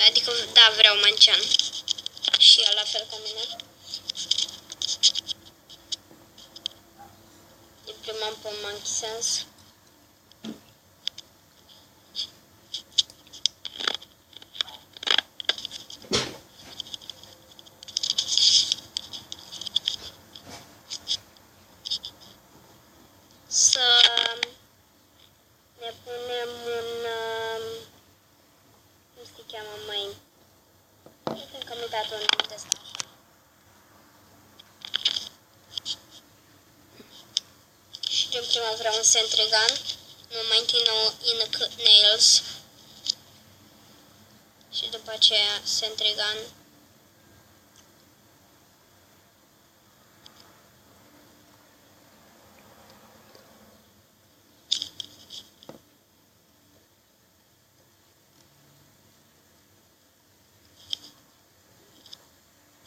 Adică, da, vreau Mancean. Și el la fel ca mine. Diplomam pe Monkey Sense. Să ne punem un... cum se cheamă, mai... Cred că am uitat un de ăsta. Și din prima vreau un Sentrygun. Nu, mai întâi Ink Nails. Și după aceea Sentrygun.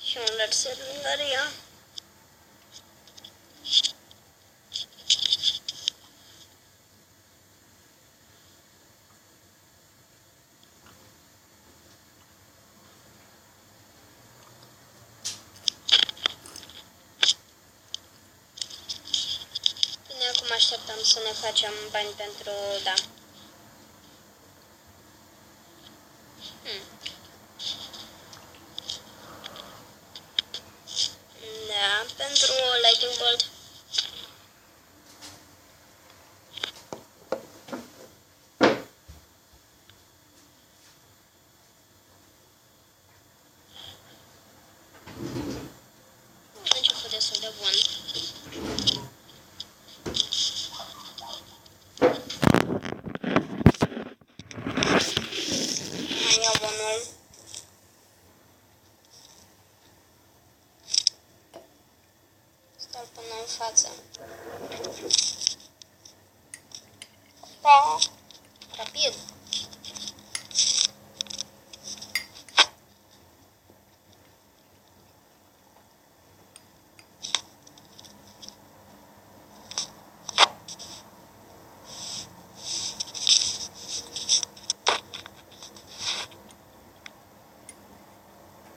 Și un laser lângă ea. Bine, acum așteptăm să ne facem bani pentru, da. Da, pentru Lightning Bolt. A început destul de bun. Mai iau unul. Stau până în față. Pa! Rapid!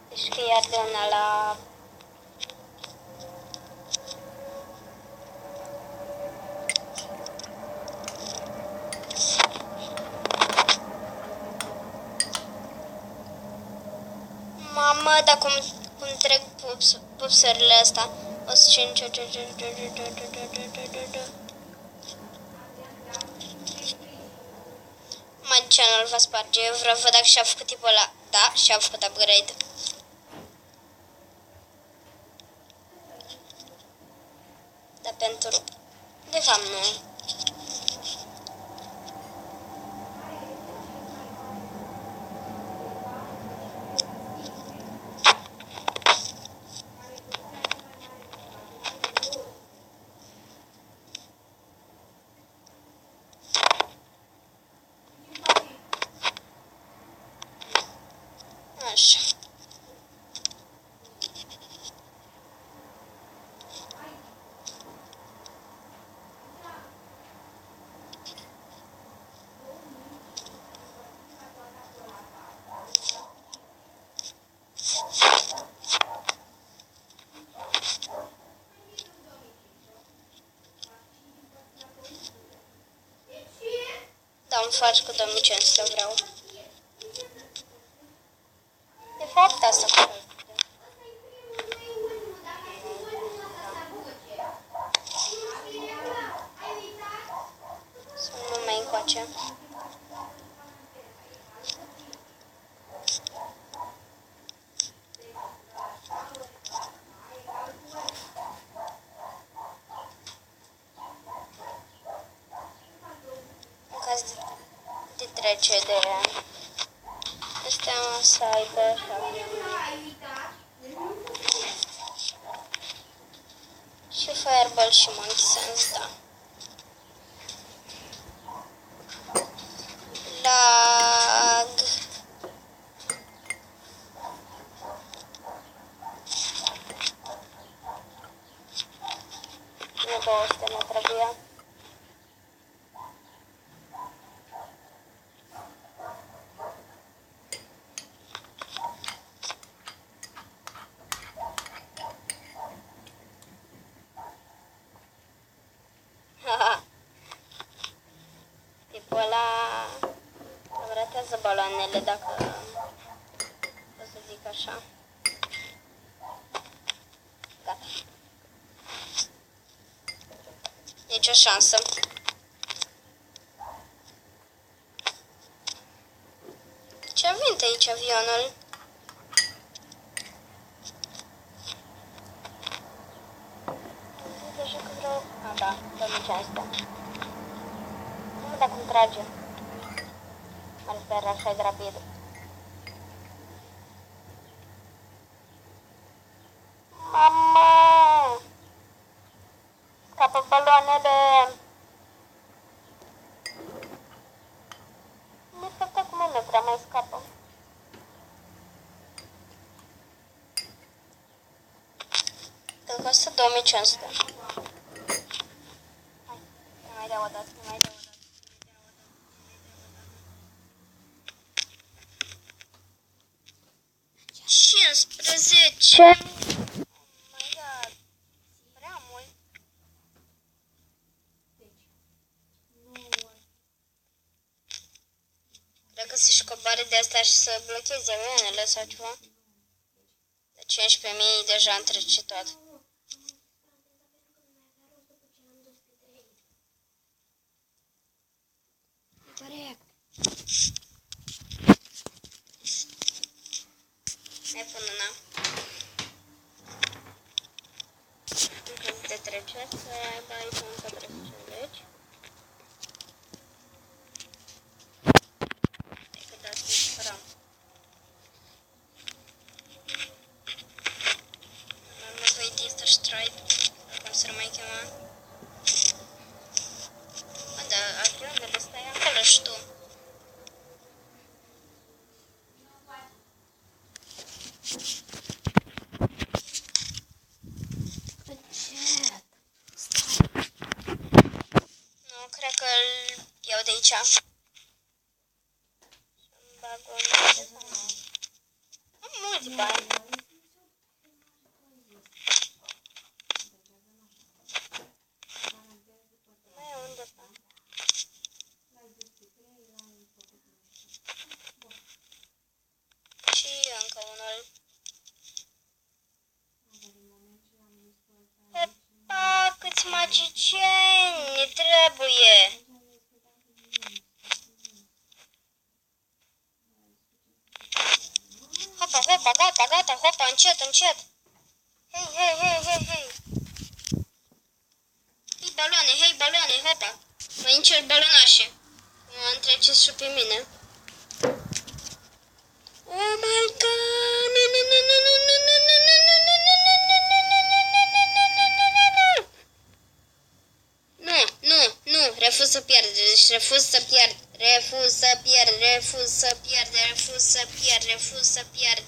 Deci că iar de una la... Mamă, dar cum trec pupsările astea? O să cinci... Manceanul va sparge. Eu vreau să văd dacă și-a făcut tipul ăla. Da, și-a făcut upgrade. Dar pentru... De fapt, nu. Așa. Da, un faci cu 2500 vreau. De fapt, asta cu să nu mai încoace. În caz de trece de astea să aibă și Fireball și Monkey Sense, da. Lag. Nu 200 ne trebuia. mele, dacă pot să zic așa. Gata. Nici o șansă. Ce a venit aici avionul? Deja că vreau... A, da, dă-mi asta. Nu vedea cum trage. Mă sper așa de rapid. Mama! Scapă baloanele! Nu știu cum nu prea mai scapă. Că costă 2500. Hai, nu mai dau o dată, nu mai dau o dată. 15! Oh my god! Prea mult! Cred că să-și coboare de astea și să blocheze avioanele sau ceva. De 15.000 deja am trece tot. Corect. Mai pun una. Încă de trece, să dai aici încă 350. Hai că dați să sperăm. Am nevoie de Easter Strike, cum să mai chema. Bă, dar avionul ăsta e acolo și tu. Nu, cred că îl iau de aici. Să-mi bag o minte sau nu. Am mulți bani. Mai e unde sta? Și încă unul. Epa, câți magicieni ne trebuie! Hopa, hopa, gata, gata, hopa, încet, încet! Hei, hei, hei, hei, hei! Hei, baloane, hopa! Mai încerc balonașe. Mă întreceți și pe mine. Oh my god! Nu, nu, nu, nu, nu, nu, nu, nu, nu, nu, nu, nu, nu, nu, refuz să pierd, deci refuz să pierd, refuz să pierd, refuz să pierd, refuz să pierd, refuz să pierd.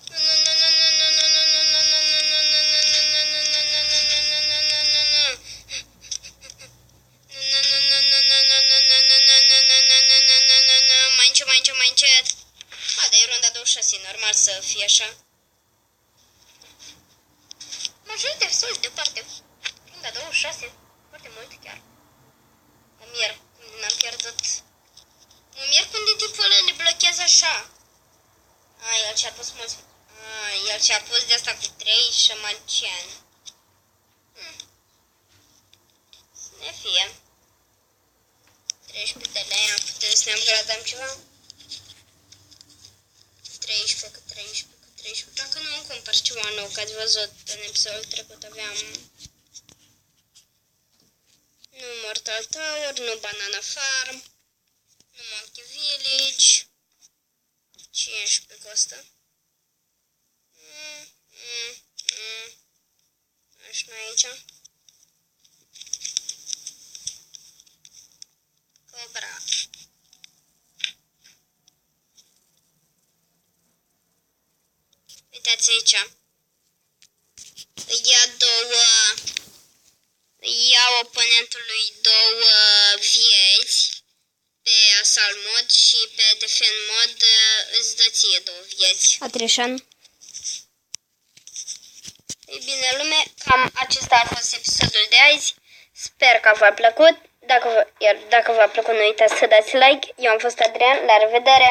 Nu, nu, nu, nu, nu, nu, nu, nu, nu, nu, nu, nu, nu, mai încet. A, dar e runda 26, normal să fie așa. Mă ajut destul de departe. Runda 26, foarte mult chiar. Mă mir, n-am pierdut. Mă mir când de tipul ăla ne blochează așa. A, el și-a pus mulți. A, el și-a pus de asta cu 3 și magician. Să ne fie. 13 de lei, am putea să ne upgradăm ceva? 13 cu 13 cu 13. Dacă nu îmi cumpăr ceva nou, că ați văzut în episodul trecut aveam... Nu Mortal Tower, nu Banana Farm, nu Monkey Village. 15 costă. Așa nu aici. Cobra. Uitați aici. Îi ia oponentului 2 vieți pe Assault mod și pe Defend mod îți dă ție 2 vieți. Attrition. Ei bine, lume, cam acesta a fost episodul de azi. Sper că v-a plăcut. Dacă v-a plăcut, nu uitați să dați like. Eu am fost Adrian. La revedere!